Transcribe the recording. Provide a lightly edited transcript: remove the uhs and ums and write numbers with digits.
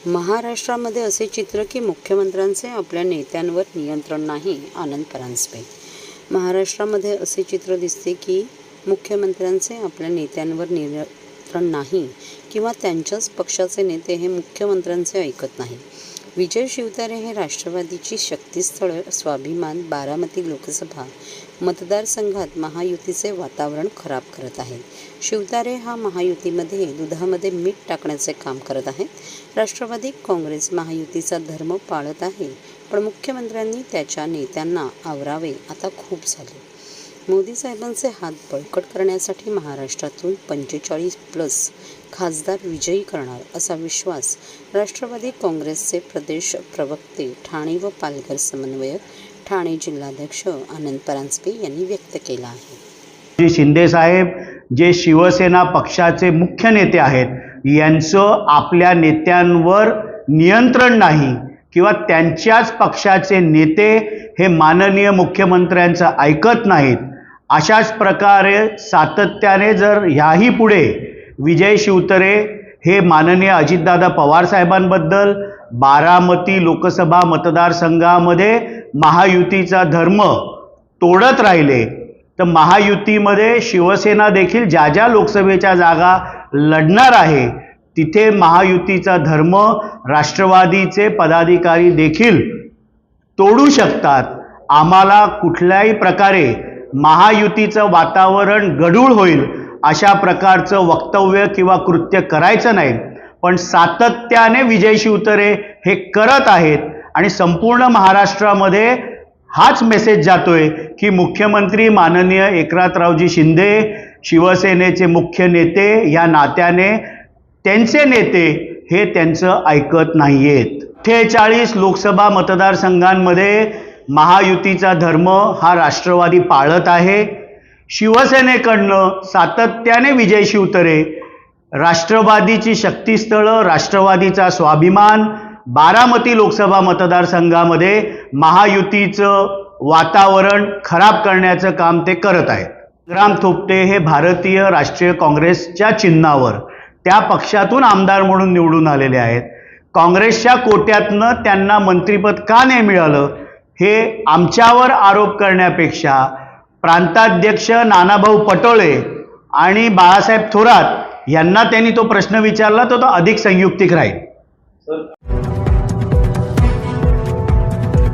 महाराष्ट्रामध्ये असे चित्र की मुख्यमंत्र्यांचे आपल्या नेत्यांवर नियंत्रण नाही. आनंद परांजपे. महाराष्ट्रामध्ये असे चित्र दिसते की मुख्यमंत्र्यांचे आपल्या नेत्यांवर नियंत्रण नाही किंवा त्यांच्याच पक्षाचे नेते हे मुख्यमंत्र्यांचे ऐकत नाही. विजय शिवतारे हे राष्ट्रवादीची शक्तीस्थळ स्वाभिमान बारामती लोकसभा मतदारसंघात महायुतीचे वातावरण खराब करत आहेत. शिवतारे हा महायुतीमध्ये दुधामध्ये मीठ टाकण्याचे काम करत आहेत. राष्ट्रवादी काँग्रेस महायुतीचा धर्म पाळत आहे, पण मुख्यमंत्र्यांनी त्याच्या नेत्यांना आवरावे आता खूप झाले. मोदी साहेबांचे हात बळकट करण्यासाठी महाराष्ट्रातून 45+ खासदार विजयी करणार असा विश्वास राष्ट्रवादी काँग्रेसचे प्रदेश प्रवक्ते ठाणे व पालघर समन्वयक ठाणे जिल्हाध्यक्ष आनंद परांजपे यांनी व्यक्त केला आहे. शिंदे साहेब जे शिवसेना पक्षाचे मुख्य नेते आहेत, यांचं आपल्या नेत्यांवर नियंत्रण नाही किंवा त्यांच्याच पक्षाचे नेते हे माननीय मुख्यमंत्र्यांचं ऐकत नाहीत. अशाच प्रकारे सातत्याने जर ह्याही पुढे विजय शिवतारे हे माननीय अजितदादा पवार साहेबांबद्दल बारामती लोकसभा मतदारसंघामध्ये महायुतीचा धर्म तोडत राहिले तर महायुतीमध्ये शिवसेना देखील ज्या ज्या लोकसभेच्या जागा लढणार आहे तिथे महायुतीचा धर्म राष्ट्रवादीचे पदाधिकारी देखील तोडू शकतात. आम्हाला कुठल्याही प्रकारे महायुतीचं वातावरण गढूळ होईल अशा प्रकारचं वक्तव्य किंवा कृत्य करायचं नाही. पण सातत्याने विजय शिवतारे हे करत आहेत आणि संपूर्ण महाराष्ट्रामध्ये हाच मेसेज जातोय की मुख्यमंत्री माननीय एकनाथरावजी शिंदे शिवसेनेचे मुख्य नेते या नात्याने त्यांचे नेते हे त्यांचं ऐकत नाहीयेत. 48 लोकसभा मतदारसंघांमध्ये महायुतीचा धर्म हा राष्ट्रवादी पाळत आहे. शिवसेनेकडनं सातत्याने विजय शिवतारे राष्ट्रवादीची शक्तीस्थळं राष्ट्रवादीचा स्वाभिमान बारामती लोकसभा मतदारसंघामध्ये महायुतीचं वातावरण खराब करण्याचं काम ते करत आहेत. संग्राम थोपटे हे भारतीय राष्ट्रीय काँग्रेसच्या चिन्हावर त्या पक्षातून आमदार म्हणून निवडून आलेले आहेत. काँग्रेसच्या कोट्यातनं त्यांना मंत्रिपद का नाही मिळालं हे आमच्यावर आरोप करण्यापेक्षा प्रांताध्यक्ष नानाभाऊ पटोळे आणि बाळासाहेब थोरात यांना त्यांनी तो प्रश्न विचारला तर तो अधिक संयुक्तिक राहील.